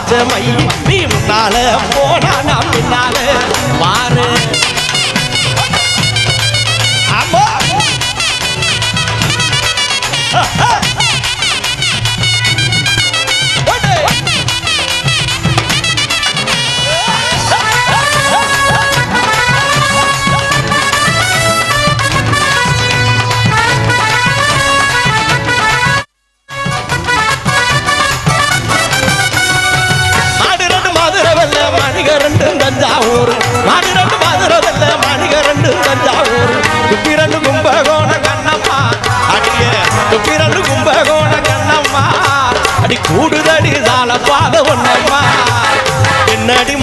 வச்ச மை நீ முன்னால போனா நான் பின்னால பாரு ஆமா மணிகரண்டு தஞ்சாவூர் மாடிரண்டு மதுரவல்ல மணிகரண்டு தஞ்சாவூர் துப்பிரண்டு கும்பகோண கண்ணம்மா அடிய துப்பிரண்டு கும்பகோண கண்ணம்மா அடி கூடுதடி சால பாத ஒன்னம்மா என்னடி